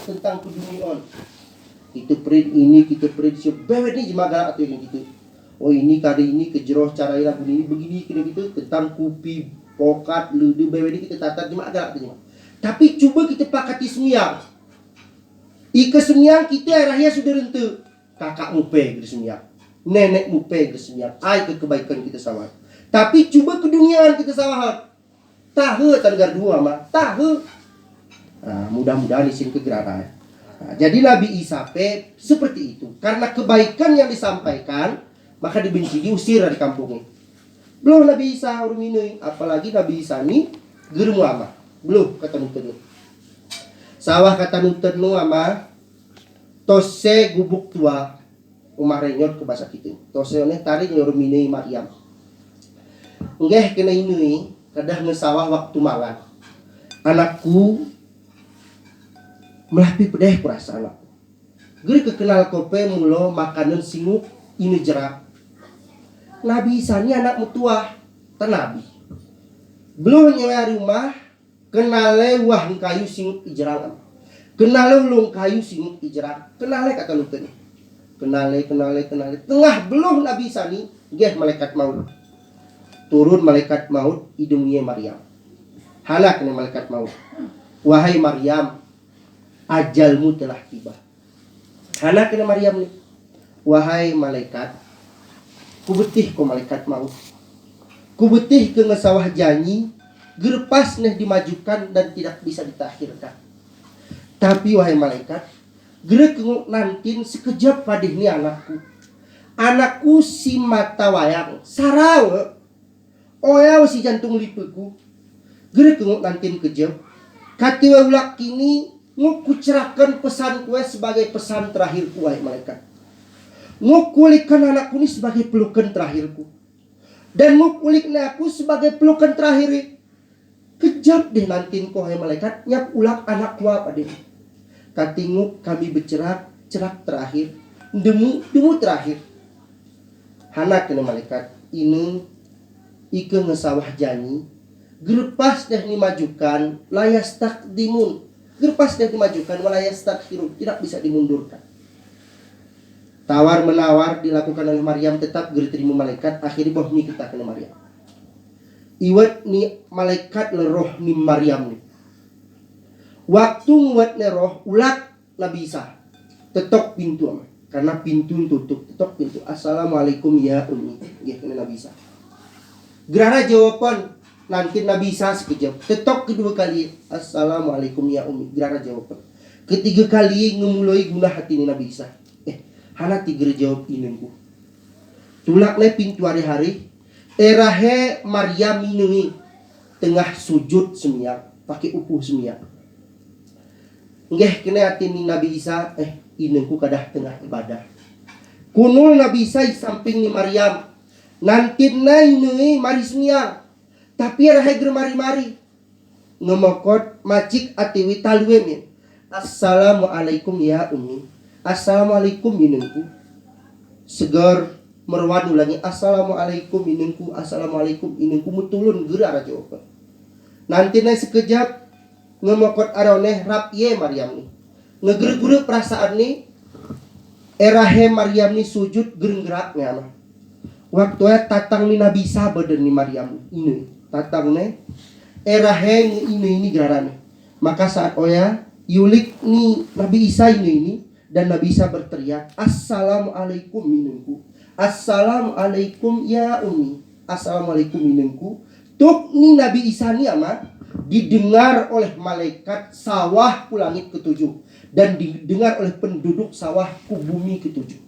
tentang keduniaan. Kita perit ini, kita perit siap. Bewet ni jemaah galak atau yang gitu. Oh ini kali ini kejeroh cara lagu ini begini kena gitu tentang kupi, pokat, ludu, bewet ni kita tata jemaah galak tu jemaah. Tapi cuba kita pakati sembiang. Ika sembiang kita airahnya sudah rentu. Kakak mupe ke sembiang. Nenek mupe ke sembiang. Ai ke kebaikan kita sama. Tapi cuba keduniaan kita sama. Tahu tanggal 2 mah. Tahu. Nah, mudah-mudahan isin kegeraran. Nah, jadi Nabi Isa seperti itu. Karena kebaikan yang disampaikan, maka dibenci, diusir dari kampungnya. Belum Nabi Isa urung ini, apalagi Nabi Isa ini germu ama. Belum kata nutenu. Sawah kata nutenu ama tose gubuk tua umah renyot ke bahasa kita. Tose ne tarik urung ini Maryam. Nggih kena ini kadang ngesawah waktu malam. Anakku melapi pedeh kurasa anak. Geri kekenal kope mulo makanan singuk ini jerak. Nabi Isa ini anak mutua tenabi. Belum nyewa rumah kenale wah kayu singuk ijerak. Kenale ulung kayu singuk ijerak. Kenale kata nuten. Kenale. Tengah belum Nabi Isa ini nggih malaikat maut. Turun malaikat maut hidungnya Maryam. Halak nih malaikat maut. Wahai Maryam, ajalmu telah tiba. Anak kena Maryam nih. Wahai malaikat, kubetih ko malaikat maut. Kubetih ke ngesawah janji, gerpas nih dimajukan dan tidak bisa ditakhirkan. Tapi wahai malaikat, gerek nantin sekejap padih nih anakku. Anakku si mata wayang, sarau. Oya si jantung lipeku. Gerek nantin kejap. Katiwa ulak kini ngukucerahkan pesan kue sebagai pesan terakhirku wahai malaikat. Ngukulikan anakku ini sebagai pelukan terakhirku. Dan ngukulikan aku sebagai pelukan terakhir. Kejap deh nantiin kau wahai malaikat. Nyap ulak anakku apa deh. Katinguk kami bercerak terakhir. Demu terakhir. Hanak kena malaikat. Ini ike ngesawah janji. Gerpas dah dimajukan. Layas takdimun. Gerpas dah dimajukan. Walayas takhirun. Tidak bisa dimundurkan. Tawar menawar dilakukan oleh Maryam. Tetap diterima malaikat. Akhirnya boh ni kita kena Maryam. Iwat ni malaikat leroh ni Maryam ni. Waktu nguat ni roh. Ulat Nabi Isa. Tetok pintu. Karena pintu tutup. Tetok pintu. Assalamualaikum ya Umi. Ya kena Nabi Isa. Gerara jawaban. Nanti Nabi Isa sekejap. Tetok kedua kali. Assalamualaikum ya Umi. Gerara jawaban. Ketiga kali ngemulai guna hati ni Nabi Isa. Hana tiga jawab inengku. Tulak le pintu hari-hari. Erahe Maryam ini tengah sujud semiak. Pakai upuh semiak. Nggih kena hati ni Nabi Isa. Inengku kadah tengah ibadah. Kunul Nabi Isa samping ni Maryam. Nanti na ini mari semiak. Tapi erahe ger mari-mari. Ngemokot macik atiwi talwe. Assalamualaikum ya Umi. Assalamualaikum inengku. Segar merwan ulangi. Assalamualaikum inengku. Assalamualaikum inengku. Mutulun gerak jawaban. Nanti na sekejap. Ngemokot aroneh rap ye Maryam ni. Ngeger-gerak perasaan ni. Erahe Maryam ni sujud gereng-gerak ngana. Waktu tatang ni Nabi Isa badan ni Maryam ini. Tatang ni. Erahe ini geraran. Maka saat oya yulik ni Nabi Isa ini. Dan Nabi Isa berteriak, Assalamualaikum minengku. Assalamualaikum ya Umi. Assalamualaikum minengku. Tuk ni Nabi Isa ni amat didengar oleh malaikat sawah ku langit ketujuh. Dan didengar oleh penduduk sawah ku bumi ketujuh.